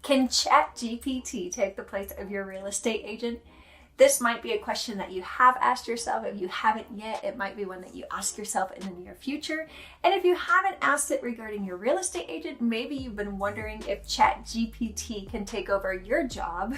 Can ChatGPT take the place of your real estate agent? This might be a question that you have asked yourself. If you haven't yet, it might be one that you ask yourself in the near future. And if you haven't asked it regarding your real estate agent, maybe you've been wondering if ChatGPT can take over your job,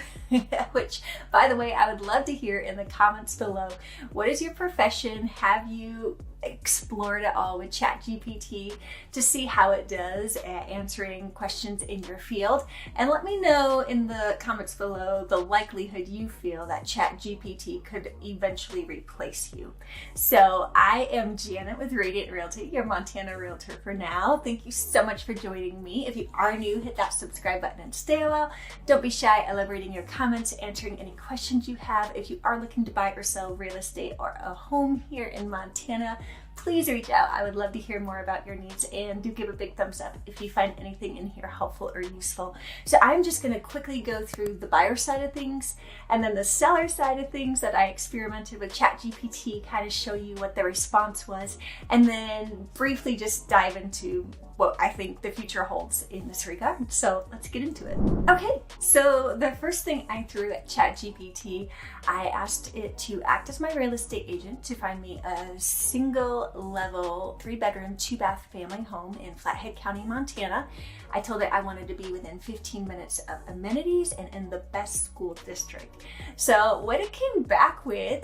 which, by the way, I would love to hear in the comments below. What is your profession? Have you explored it all with ChatGPT to see how it does at answering questions in your field? And let me know in the comments below the likelihood you feel that ChatGPT could eventually replace you. So I am Janet with Radiant Realty, your Montana Realtor for now. Thank you so much for joining me. If you are new, hit that subscribe button and stay a while. Don't be shy. I love reading your comments, answering any questions you have. If you are looking to buy or sell real estate or a home here in Montana, please reach out. I would love to hear more about your needs, and do give a big thumbs up if you find anything in here helpful or useful. So I'm just going to quickly go through the buyer side of things and then the seller side of things that I experimented with ChatGPT, kind of show you what the response was, and then briefly just dive into what I think the future holds in this regard. So let's get into it. Okay, so the first thing I threw at ChatGPT, I asked it to act as my real estate agent to find me a single level 3-bedroom, 2-bath family home in Flathead County, Montana. I told it I wanted to be within 15 minutes of amenities and in the best school district. So what it came back with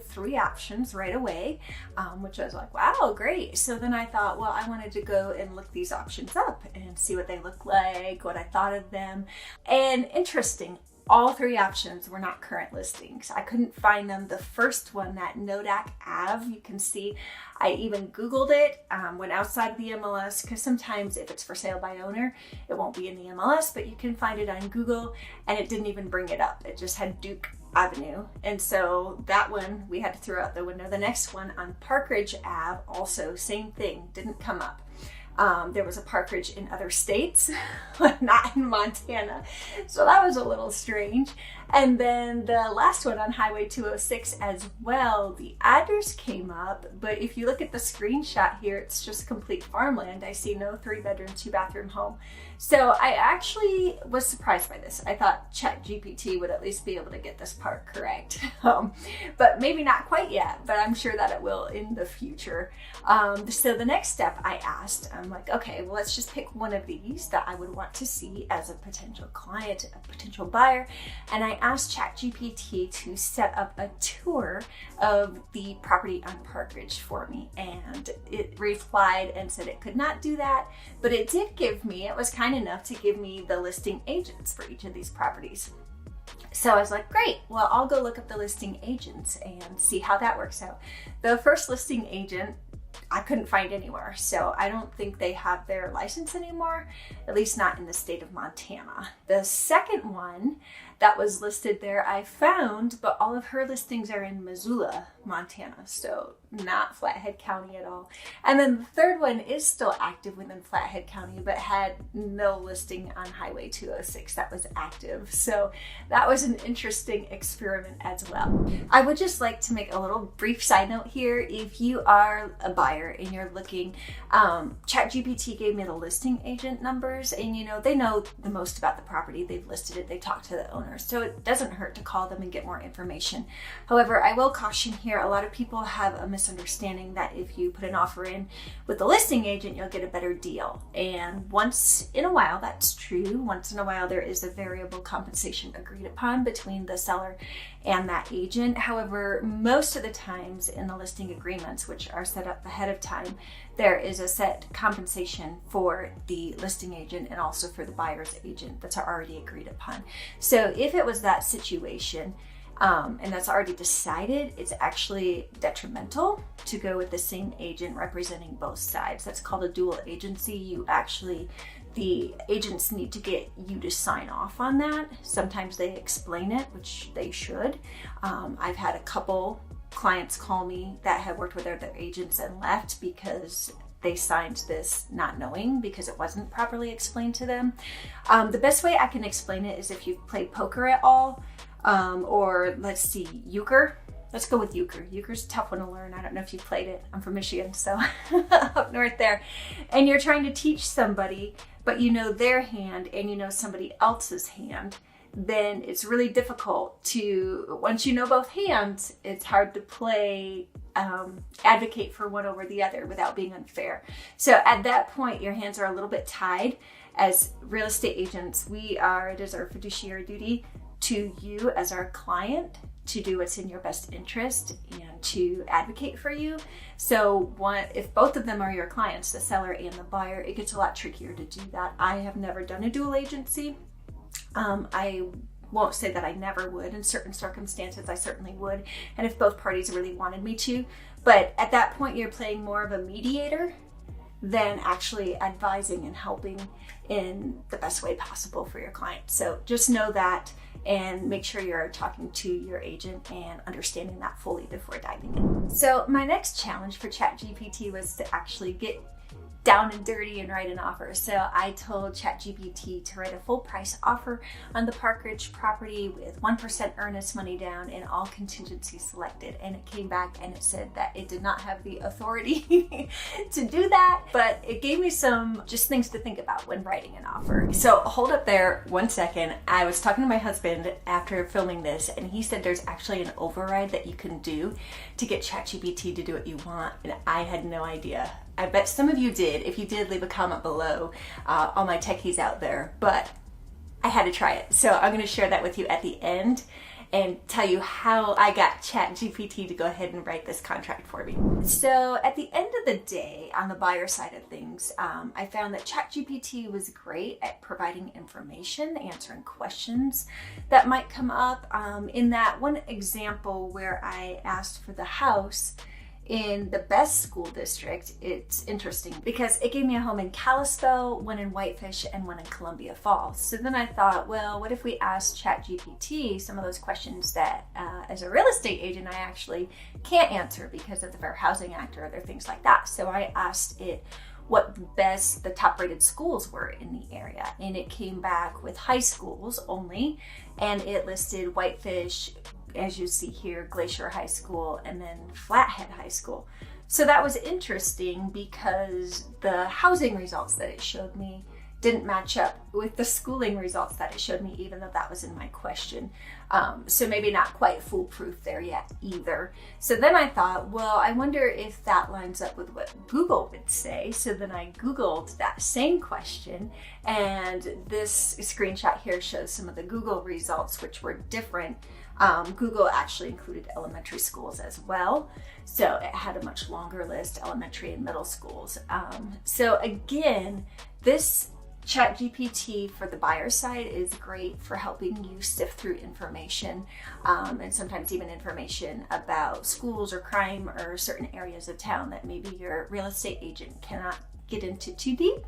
3 options right away, which I was like, wow, great. So then I thought, well, I wanted to go and look these options up and see what they look like, what I thought of them. And interesting, all 3 options were not current listings. I couldn't find them. The first one, that Nodak Ave, you can see, I even Googled it, went outside of the MLS, because sometimes if it's for sale by owner, it won't be in the MLS, but you can find it on Google, and it didn't even bring it up. It just had Duke Avenue. And so that one we had to throw out the window. The next one on Parkridge Ave, also same thing, didn't come up. There was a Parkridge in other states, not in Montana. So that was a little strange. And then the last one on Highway 206 as well, the address came up, but if you look at the screenshot here, it's just complete farmland. I see no 3-bedroom, 2-bathroom home. So I actually was surprised by this. I thought ChatGPT would at least be able to get this part correct, but maybe not quite yet, but I'm sure that it will in the future. So the next step I asked, I'm like, okay, well, let's just pick one of these that I would want to see as a potential client, a potential buyer. And I asked ChatGPT to set up a tour of the property on Parkridge for me. And it replied and said it could not do that, but it did give me, it was kind enough to give me the listing agents for each of these properties. So I was like, great, well, I'll go look up the listing agents and see how that works out. The first listing agent, I couldn't find anywhere, so I don't think they have their license anymore, at least not in the state of Montana. The second one that was listed there I found, but all of her listings are in Missoula, Montana, so not Flathead County at all. And then the third one is still active within Flathead County, but had no listing on Highway 206 that was active. So that was an interesting experiment as well. I would just like to make a little brief side note here. If you are a buyer and you're looking, ChatGPT gave me the listing agent numbers, and you know, they know the most about the property. They've listed it, they talked to the owner, so it doesn't hurt to call them and get more information. However, I will caution here, a lot of people have a misunderstanding that if you put an offer in with the listing agent, you'll get a better deal. And once in a while, that's true. Once in a while, there is a variable compensation agreed upon between the seller and that agent. However, most of the times in the listing agreements, which are set up ahead of time, there is a set compensation for the listing agent and also for the buyer's agent that's already agreed upon. So if it was that situation, and that's already decided, it's actually detrimental to go with the same agent representing both sides. That's called a dual agency. The agents need to get you to sign off on that. Sometimes they explain it, which they should. I've had a couple clients call me that had worked with other agents and left because they signed this not knowing, because it wasn't properly explained to them. The best way I can explain it is if you've played poker at all, or let's see, euchre. Let's go with euchre. Euchre's a tough one to learn. I don't know if you've played it. I'm from Michigan, so up north there. And you're trying to teach somebody but you know their hand and you know somebody else's hand, then it's really difficult to, once you know both hands, it's hard to play advocate for one over the other without being unfair. So at that point, your hands are a little bit tied. As real estate agents, it is our fiduciary duty to you as our client to do what's in your best interest and to advocate for you. So if both of them are your clients, the seller and the buyer, it gets a lot trickier to do that. I have never done a dual agency. I won't say that I never would. In certain circumstances, I certainly would. And if both parties really wanted me to. But at that point, you're playing more of a mediator than actually advising and helping in the best way possible for your client. So just know that and make sure you're talking to your agent and understanding that fully before diving in. So my next challenge for ChatGPT was to actually get down and dirty and write an offer. So I told ChatGPT to write a full price offer on the Park Ridge property with 1% earnest money down and all contingencies selected. And it came back and it said that it did not have the authority to do that, but it gave me some just things to think about when writing an offer. So hold up there 1 second. I was talking to my husband after filming this, and he said there's actually an override that you can do to get ChatGPT to do what you want. And I had no idea. I bet some of you did. If you did, leave a comment below. All my techies out there, but I had to try it. So I'm going to share that with you at the end and tell you how I got ChatGPT to go ahead and write this contract for me. So at the end of the day, on the buyer side of things, I found that ChatGPT was great at providing information, answering questions that might come up. In that one example where I asked for the house in the best school district, it's interesting because it gave me a home in Kalispell, one in Whitefish, and one in Columbia Falls. So then I thought, well, what if we asked ChatGPT some of those questions that as a real estate agent I actually can't answer because of the Fair Housing Act or other things like that. So I asked it what the top rated schools were in the area, and it came back with high schools only, and it listed Whitefish, as you see here, Glacier High School, and then Flathead High School. So that was interesting because the housing results that it showed me didn't match up with the schooling results that it showed me, even though that was in my question. So maybe not quite foolproof there yet either. So then I thought, well, I wonder if that lines up with what Google would say. So then I Googled that same question, and this screenshot here shows some of the Google results, which were different. Google actually included elementary schools as well. So it had a much longer list, elementary and middle schools. So again, this ChatGPT for the buyer side is great for helping you sift through information, and sometimes even information about schools or crime or certain areas of town that maybe your real estate agent cannot get into too deep.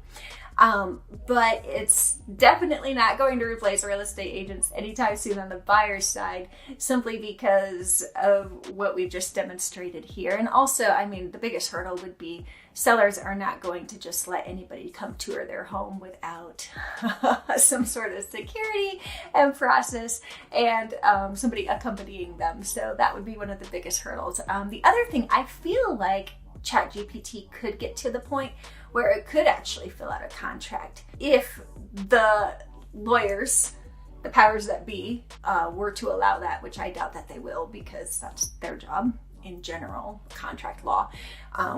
But it's definitely not going to replace real estate agents anytime soon on the buyer's side, simply because of what we've just demonstrated here. And also, I mean, the biggest hurdle would be sellers are not going to just let anybody come tour their home without some sort of security and process and somebody accompanying them. So that would be one of the biggest hurdles. The other thing, I feel like ChatGPT could get to the point where it could actually fill out a contract if the lawyers, the powers that be, were to allow that, which I doubt that they will because that's their job in general, contract law.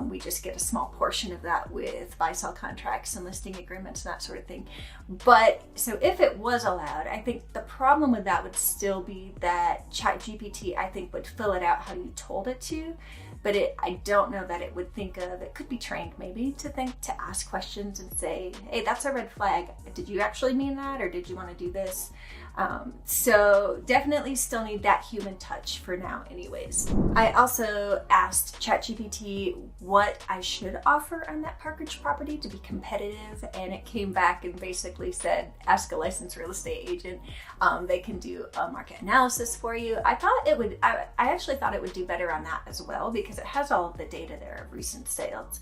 We just get a small portion of that with buy-sell contracts and listing agreements and that sort of thing. But so if it was allowed, I think the problem with that would still be that ChatGPT, I think, would fill it out how you told it to. But I don't know that it would think of, it could be trained maybe to ask questions and say, hey, that's a red flag. Did you actually mean that? Or did you want to do this? So definitely still need that human touch for now anyways. I also asked ChatGPT what I should offer on that Park Ridge property to be competitive, and it came back and basically said, ask a licensed real estate agent. They can do a market analysis for you. I actually thought it would do better on that as well because it has all of the data there of recent sales.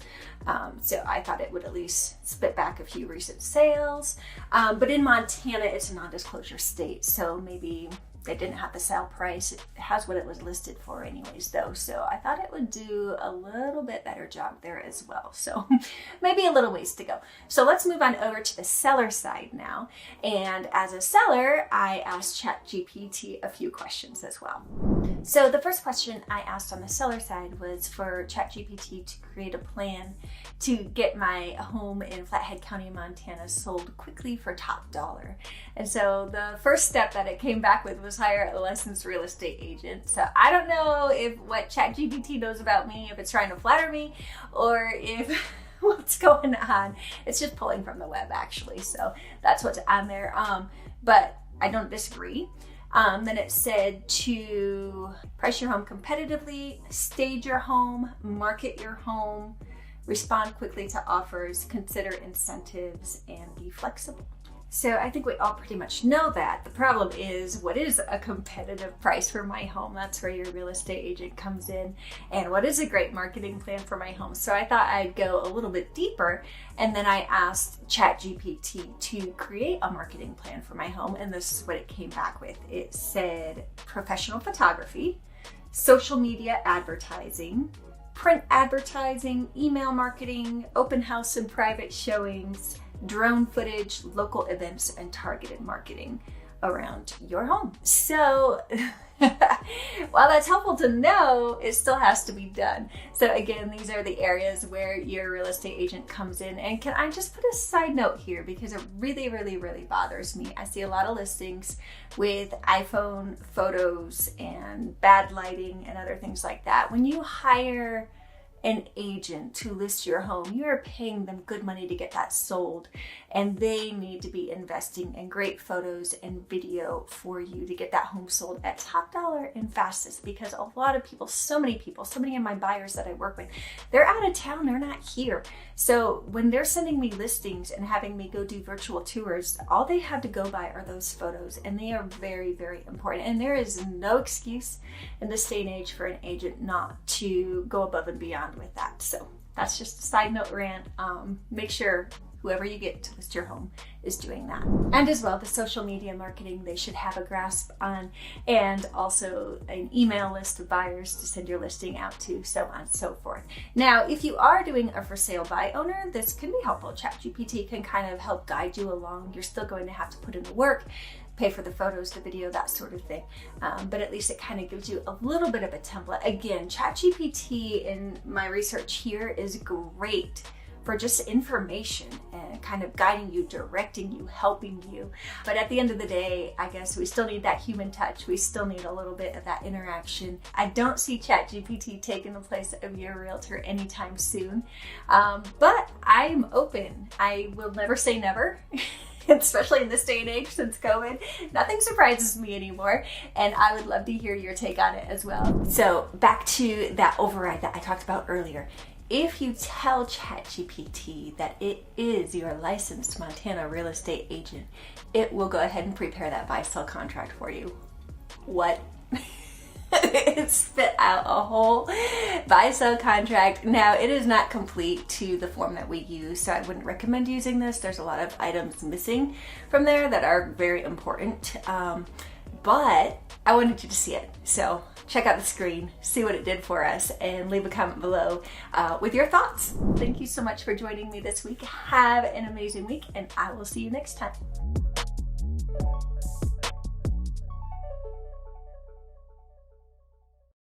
So I thought it would at least spit back a few recent sales. But in Montana, it's a non-disclosure state. estate, so maybe they didn't have the sale price. It has what it was listed for anyways though, so I thought it would do a little bit better job there as well. So maybe a little ways to go. So let's move on over to the seller side now. And as a seller, I asked ChatGPT a few questions as well. So the first question I asked on the seller side was for ChatGPT to create a plan to get my home in Flathead County, Montana sold quickly for top dollar. And so the first step that it came back with was hire a licensed real estate agent. So I don't know if what ChatGPT knows about me, if it's trying to flatter me, or if what's going on. It's just pulling from the web actually. So that's what's on there. But I don't disagree. Then it said to price your home competitively, stage your home, market your home, respond quickly to offers, consider incentives, and be flexible. So I think we all pretty much know that. The problem is, what is a competitive price for my home? That's where your real estate agent comes in. And what is a great marketing plan for my home? So I thought I'd go a little bit deeper, and then I asked ChatGPT to create a marketing plan for my home, and this is what it came back with. It said professional photography, social media advertising, print advertising, email marketing, open house and private showings, drone footage, local events, and targeted marketing around your home. So while that's helpful to know, it still has to be done. So again, these are the areas where your real estate agent comes in. And can I just put a side note here, because it really, really, really bothers me. I see a lot of listings with iPhone photos and bad lighting and other things like that. When you hire an agent to list your home, you are paying them good money to get that sold, and they need to be investing in great photos and video for you to get that home sold at top dollar and fastest. Because a lot of people, so many of my buyers that I work with, they're out of town, they're not here. So when they're sending me listings and having me go do virtual tours, all they have to go by are those photos, and they are very, very important. And there is no excuse in this day and age for an agent not to go above and beyond with that. So that's just a side note rant. Make sure whoever you get to list your home is doing that. And as well, the social media marketing they should have a grasp on, and also an email list of buyers to send your listing out to, so on and so forth. Now, if you are doing a for sale by owner, this can be helpful. ChatGPT can kind of help guide you along. You're still going to have to put in the work, pay for the photos, the video, that sort of thing. But at least it kind of gives you a little bit of a template. Again, ChatGPT in my research here is great for just information and kind of guiding you, directing you, helping you. But at the end of the day, I guess we still need that human touch. We still need a little bit of that interaction. I don't see ChatGPT taking the place of your realtor anytime soon. But I'm open. I will never say never. Especially in this day and age since COVID, nothing surprises me anymore, and I would love to hear your take on it as well. So back to that override that I talked about earlier. If you tell ChatGPT that it is your licensed Montana real estate agent, it will go ahead and prepare that buy-sell contract for you. What? It spit out a whole buy-sell contract. Now, it is not complete to the form that we use, so I wouldn't recommend using this. There's a lot of items missing from there that are very important, but I wanted you to see it. So check out the screen, see what it did for us, and leave a comment below with your thoughts. Thank you so much for joining me this week. Have an amazing week, and I will see you next time.